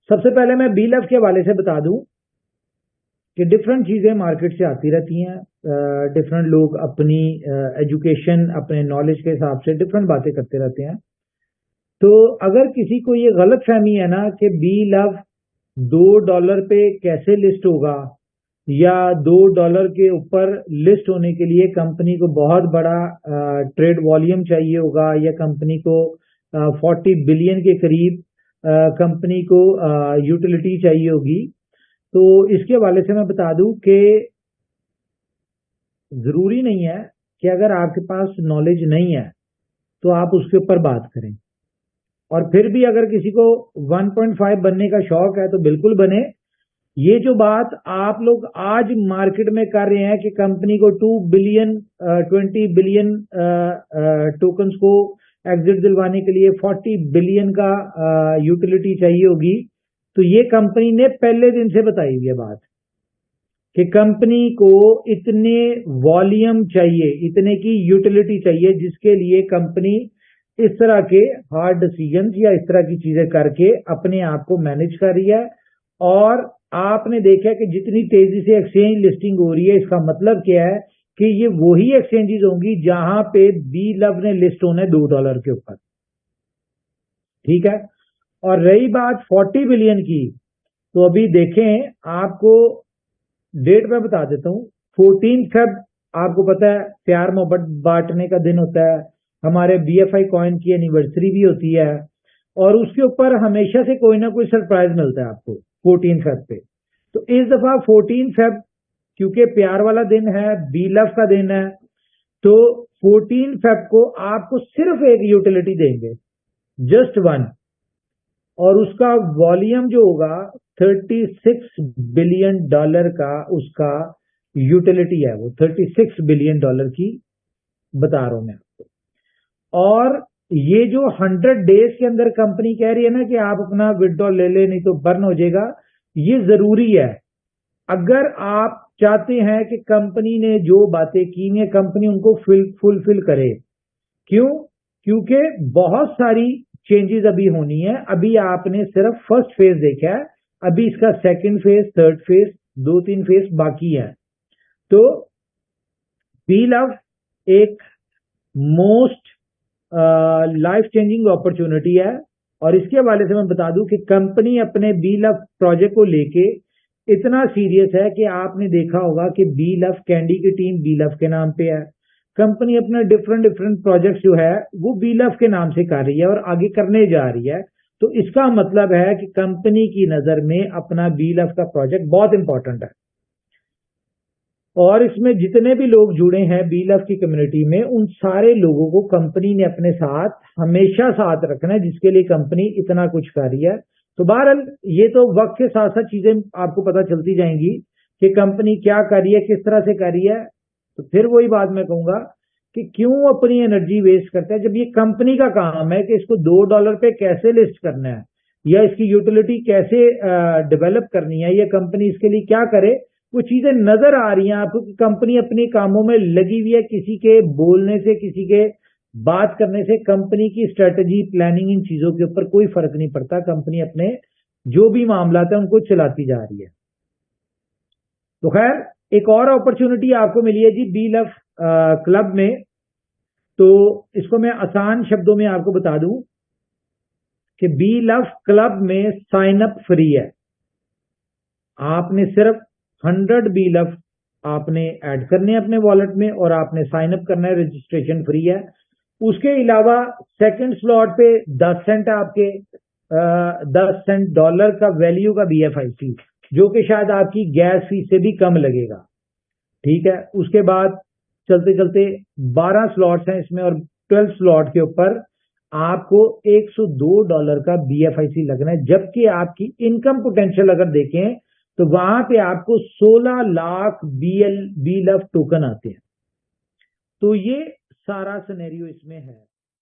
सबसे पहले मैं बी लव के हवाले से बता दूं कि डिफरेंट चीज़ें मार्केट से आती रहती हैं। डिफरेंट लोग अपनी एजुकेशन, अपने नॉलेज के हिसाब से डिफरेंट बातें करते रहते हैं। तो अगर किसी को ये गलत फहमी है ना कि बी लव $2 पे कैसे लिस्ट होगा, या $2 के ऊपर लिस्ट होने के लिए कंपनी को बहुत बड़ा ट्रेड वॉल्यूम चाहिए होगा, या कंपनी को 40 बिलियन के करीब कंपनी को यूटिलिटी चाहिए होगी, तो इसके हवाले से मैं बता दूं कि ज़रूरी नहीं है कि अगर आपके पास नॉलेज नहीं है तो आप उसके ऊपर बात करें। और फिर भी अगर किसी को 1.5 बनने का शौक है तो बिल्कुल बने। ये जो बात आप लोग आज मार्केट में कर रहे हैं कि कंपनी को 2 बिलियन 20 बिलियन टोकन्स को एग्जिट दिलवाने के लिए 40 बिलियन का यूटिलिटी चाहिए होगी, तो ये कंपनी ने पहले दिन से बताई हुई है बात कि कंपनी को इतने वॉल्यूम चाहिए, इतने की यूटिलिटी चाहिए, जिसके लिए कंपनी इस तरह के हार्ड डिसीजंस या इस तरह की चीजें करके अपने आप को मैनेज कर रही है। और आपने देखा कि जितनी तेजी से एक्सचेंज लिस्टिंग हो रही है, इसका मतलब क्या है कि ये वही एक्सचेंजेस होंगी जहां पे बी लव ने लिस्ट होना है $2 के ऊपर। ठीक है। और रही बात 40 बिलियन की, तो अभी देखें, आपको डेट में बता देता हूँ। 14 फेब आपको पता है प्यार मोहब्बत बांटने का दिन होता है, हमारे BFI कॉइन की एनिवर्सरी भी होती है, और उसके ऊपर हमेशा से कोई ना कोई सरप्राइज मिलता है आपको 14 फेब पे। तो इस दफा 14 फेब क्योंकि प्यार वाला दिन है, बी लव का दिन है, तो 14 फेब को आपको सिर्फ एक यूटिलिटी देंगे, जस्ट वन, और उसका वॉल्यूम जो होगा $36 बिलियन का उसका यूटिलिटी है, वो $36 बिलियन की बता रहा हूं मैं आपको। और ये जो 100 डेज के अंदर कंपनी कह रही है ना कि आप अपना विड्रॉल ले ले नहीं तो बर्न हो जाएगा, ये जरूरी है। अगर आप चाहते हैं कि कंपनी ने जो बातें की हैं कंपनी उनको फुलफिल करे। क्यों? क्योंकि बहुत सारी चेंजेस अभी होनी है। अभी आपने सिर्फ फर्स्ट फेज देखा है, अभी इसका second phase, third phase, 2-3 phase बाकी है। तो बी लव एक मोस्ट लाइफ चेंजिंग अपॉर्चुनिटी है। और इसके हवाले से मैं बता दूं कि कंपनी अपने बी लव प्रोजेक्ट को लेके इतना सीरियस है कि आपने देखा होगा कि बी लव कैंडी की टीम बी लव के नाम पे है। कंपनी अपना डिफरेंट प्रोजेक्ट जो है वो बी लव के नाम से कर रही है और आगे करने जा रही है। तो इसका मतलब है कि कंपनी की नजर में अपना बी लव का प्रोजेक्ट बहुत इंपॉर्टेंट है। और इसमें जितने भी लोग जुड़े हैं बी लव की कम्युनिटी में, उन सारे लोगों को कंपनी ने अपने साथ हमेशा साथ रखना है, जिसके लिए कंपनी इतना कुछ कर रही है। तो बहरहाल ये तो वक्त के साथ साथ चीजें आपको पता चलती जाएंगी कि कंपनी क्या कर रही है, किस तरह से कर रही है। तो फिर वही बात मैं कहूंगा कि क्यों अपनी एनर्जी वेस्ट करता है, जब ये कंपनी का काम है कि इसको $2 पे कैसे लिस्ट करना है या इसकी यूटिलिटी कैसे डेवलप करनी है, या कंपनी इसके लिए क्या करे। वो चीजें नजर आ रही हैं आपको कि कंपनी अपने कामों में लगी हुई है। किसी के बोलने से, किसी के बात करने से कंपनी की स्ट्रेटजी, प्लानिंग, इन चीजों के ऊपर कोई फर्क नहीं पड़ता। कंपनी अपने जो भी मामला है उनको चलाती जा रही है। तो खैर, एक और अपॉर्चुनिटी आपको मिली है जी बी लव क्लब में। तो इसको मैं आसान शब्दों में आपको बता दूं कि बी लव क्लब में साइन अप फ्री है। आपने सिर्फ 100 बी लव आपने ऐड करने हैं अपने वॉलेट में और आपने साइन अप करना है, रजिस्ट्रेशन फ्री है। उसके अलावा सेकंड स्लॉट पे 10 सेंट आपके 10 सेंट डॉलर का वैल्यू का BFI फी, जो कि शायद आपकी गैस फीस से भी कम लगेगा। ठीक है। उसके बाद चलते चलते 12 स्लॉट्स हैं इसमें, और 12 स्लॉट के ऊपर आपको $102 का BFIC लगना है। जबकि आपकी इनकम पोटेंशियल अगर देखें तो वहां पे आपको 16 लाख बी लव टोकन आते हैं। तो ये सारा सिनेरियो इसमें है।